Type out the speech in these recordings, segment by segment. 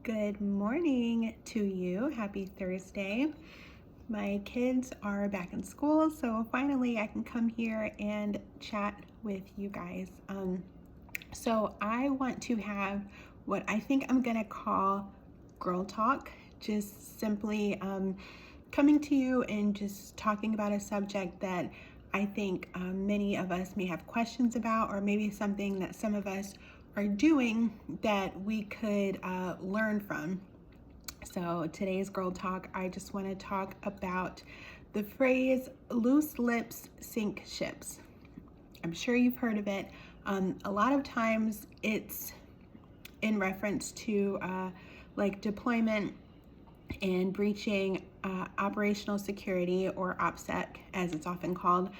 Good morning to you. Happy Thursday. My kids are back in school, so finally I can come here and chat with you guys. So I want to have what I think I'm gonna call girl talk, just simply coming to you and just talking about a subject that I think many of us may have questions about, or maybe something that some of us are doing that we could learn from. So today's girl talk, I just want to talk about the phrase loose lips sink ships. I'm sure you've heard of it. A lot of times it's in reference to like deployment and breaching operational security, or OPSEC as it's often called.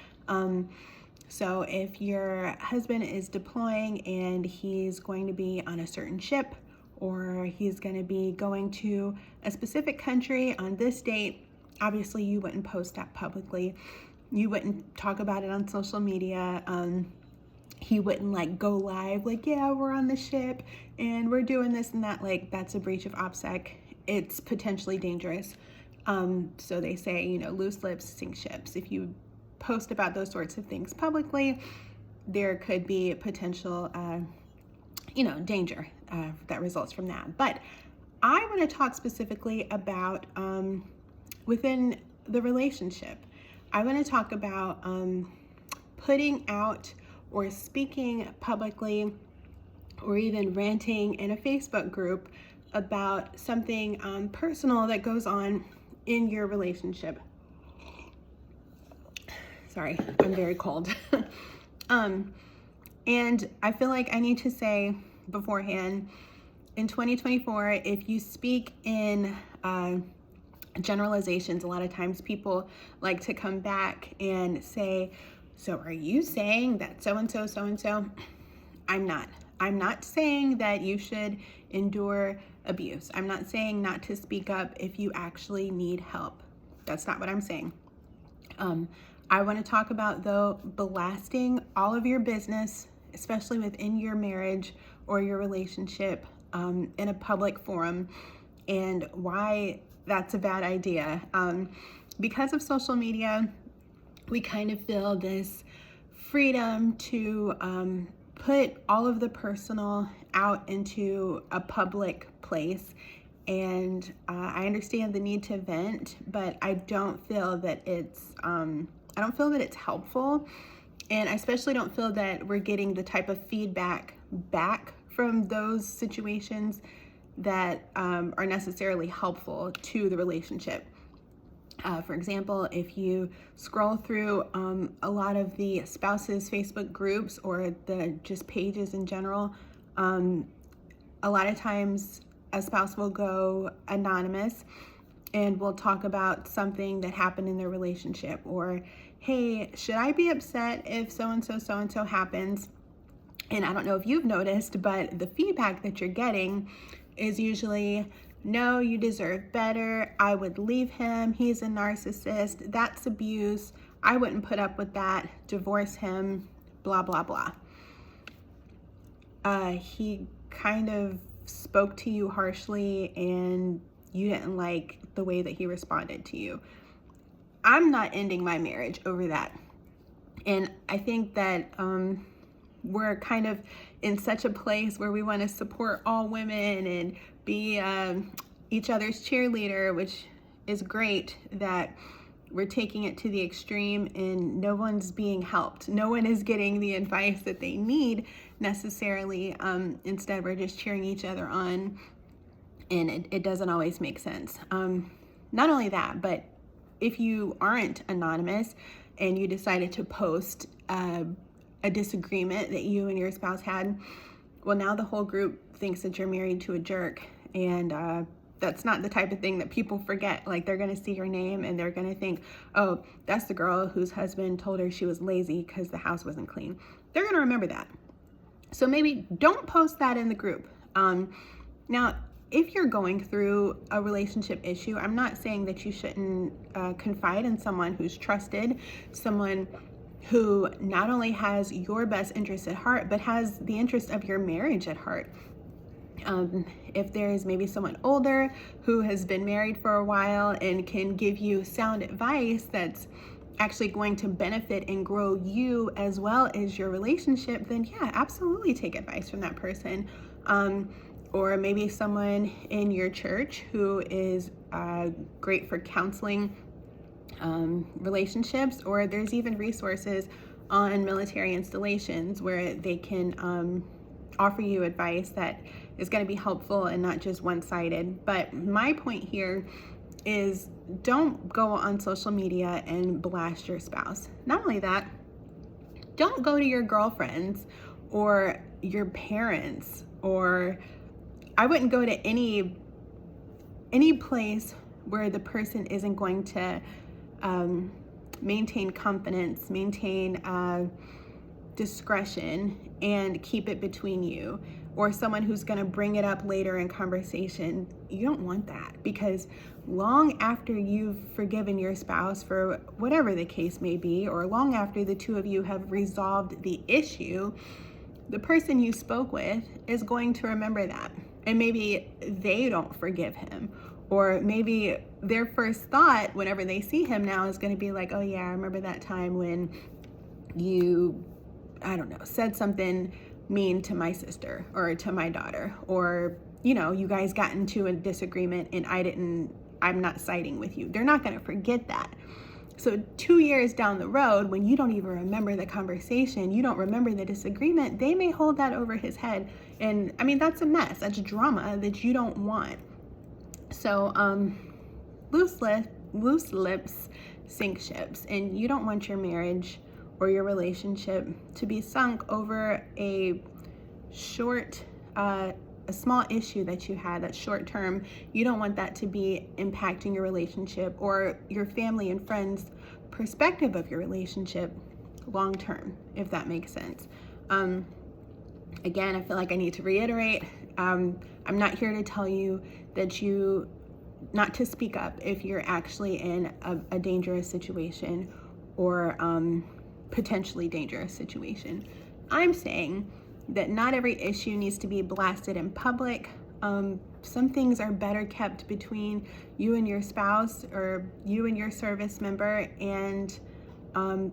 So if your husband is deploying and he's going to be on a certain ship, or he's going to be going to a specific country on this date, obviously you wouldn't post that publicly. You wouldn't talk about it on social media. He wouldn't like go live like, yeah, we're on the ship and we're doing this and that. Like, that's a breach of OPSEC. It's potentially dangerous. So they say, loose lips sink ships. If you post about those sorts of things publicly, there could be potential, danger that results from that. But I want to talk specifically about within the relationship. I want to talk about putting out or speaking publicly, or even ranting in a Facebook group about something personal that goes on in your relationship. Sorry, I'm very cold. And I feel like I need to say beforehand, in 2024, if you speak in generalizations, a lot of times people like to come back and say, so are you saying that so-and-so, so-and-so? I'm not. I'm not saying that you should endure abuse. I'm not saying not to speak up if you actually need help. That's not what I'm saying. I want to talk about, though, blasting all of your business, especially within your marriage or your relationship, in a public forum, and why that's a bad idea. Because of social media, we kind of feel this freedom to put all of the personal out into a public place. And I understand the need to vent, but I don't feel that it's helpful. And I especially don't feel that we're getting the type of feedback back from those situations that are necessarily helpful to the relationship. For example, if you scroll through a lot of the spouses Facebook groups, or the just pages in general, a lot of times a spouse will go anonymous and will talk about something that happened in their relationship, or, hey, should I be upset if so-and-so happens? And I don't know if you've noticed, but the feedback that you're getting is usually, no, you deserve better. I would leave him. He's a narcissist. That's abuse. I wouldn't put up with that. Divorce him, blah, blah, blah. He kind of spoke to you harshly and you didn't like the way that he responded to you. I'm not ending my marriage over that. And I think that we're kind of in such a place where we want to support all women and be each other's cheerleader, which is great, that we're taking it to the extreme and no one's being helped. No one is getting the advice that they need necessarily. Instead, we're just cheering each other on, and it doesn't always make sense. Not only that, but if you aren't anonymous and you decided to post a disagreement that you and your spouse had, well, now the whole group thinks that you're married to a jerk, and that's not the type of thing that people forget. Like, they're going to see your name and they're going to think, oh, that's the girl whose husband told her she was lazy because the house wasn't clean. They're going to remember that. So maybe don't post that in the group. Now, if you're going through a relationship issue, I'm not saying that you shouldn't confide in someone who's trusted, someone who not only has your best interest at heart, but has the interest of your marriage at heart. If there's maybe someone older who has been married for a while and can give you sound advice that's actually going to benefit and grow you as well as your relationship, then yeah, absolutely take advice from that person. Or maybe someone in your church who is great for counseling relationships, or there's even resources on military installations where they can offer you advice that is going to be helpful and not just one-sided. But my point here is, don't go on social media and blast your spouse. Not only that, don't go to your girlfriends or your parents, or I wouldn't go to any place where the person isn't going to maintain confidence, maintain discretion, and keep it between you, or someone who's going to bring it up later in conversation. You don't want that, because long after you've forgiven your spouse for whatever the case may be, or long after the two of you have resolved the issue, the person you spoke with is going to remember that. And maybe they don't forgive him, or maybe their first thought whenever they see him now is going to be like, oh yeah, I remember that time when you, I don't know, said something mean to my sister or to my daughter, or, you know, you guys got into a disagreement and I'm not siding with you. They're not going to forget that. So 2 years down the road, when you don't even remember the conversation, you don't remember the disagreement, they may hold that over his head. And I mean, that's a mess. That's drama that you don't want. So loose lips sink ships, and you don't want your marriage or your relationship to be sunk over a small issue that you had that's short term. You don't want that to be impacting your relationship or your family and friends' perspective of your relationship long term, if that makes sense. Again, I feel like I need to reiterate, I'm not here to tell you that you not to speak up if you're actually in a dangerous situation or potentially dangerous situation. I'm saying that not every issue needs to be blasted in public. Some things are better kept between you and your spouse, or you and your service member, and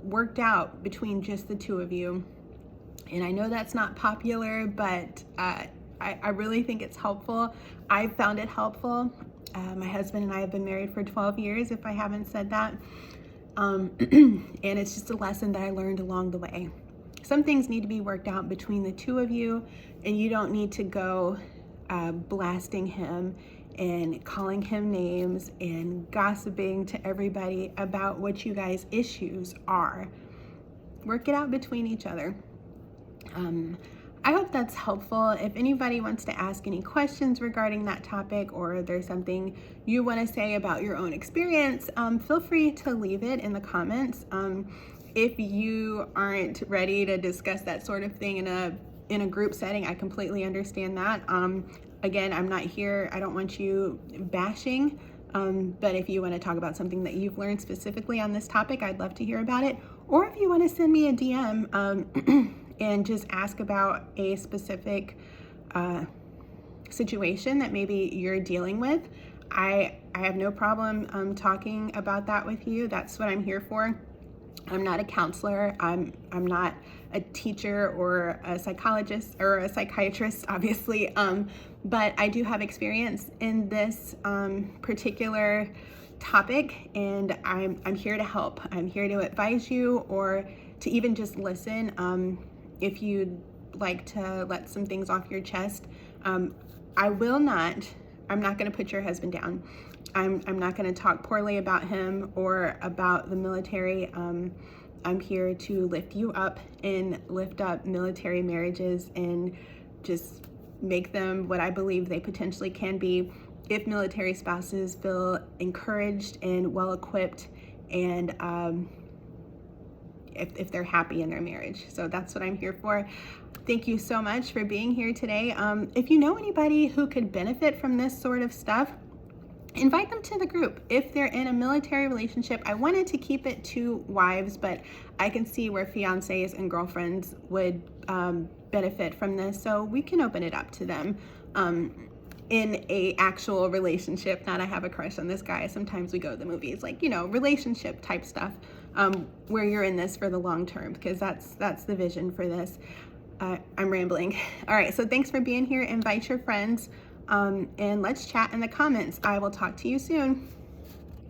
worked out between just the two of you. And I know that's not popular, but I really think it's helpful. I've found it helpful. My husband and I have been married for 12 years, if I haven't said that. And it's just a lesson that I learned along the way. Some things need to be worked out between the two of you, and you don't need to go blasting him and calling him names and gossiping to everybody about what you guys' issues are. Work it out between each other. I hope that's helpful. If anybody wants to ask any questions regarding that topic, or there's something you want to say about your own experience, feel free to leave it in the comments. If you aren't ready to discuss that sort of thing in a group setting, I completely understand that. Again, I'm not here, I don't want you bashing, but if you want to talk about something that you've learned specifically on this topic, I'd love to hear about it. Or if you want to send me a DM and just ask about a specific situation that maybe you're dealing with, I have no problem talking about that with you. That's what I'm here for. I'm not a counselor. I'm not a teacher or a psychologist or a psychiatrist, obviously, but I do have experience in this particular topic, and I'm here to help. I'm here to advise you, or to even just listen. If you'd like to let some things off your chest, I'm not going to put your husband down. I'm not going to talk poorly about him or about the military. I'm here to lift you up and lift up military marriages and just make them what I believe they potentially can be if military spouses feel encouraged and well-equipped, and if they're happy in their marriage. So that's what I'm here for. Thank you so much for being here today. If you know anybody who could benefit from this sort of stuff, invite them to the group. If they're in a military relationship, I wanted to keep it to wives, but I can see where fiancés and girlfriends would benefit from this, so we can open it up to them. in a actual relationship, not I have a crush on this guy. Sometimes we go to the movies, like, you know, relationship type stuff, where you're in this for the long term, because that's the vision for this. I'm rambling. All right, so thanks for being here. Invite your friends, and let's chat in the comments. I will talk to you soon.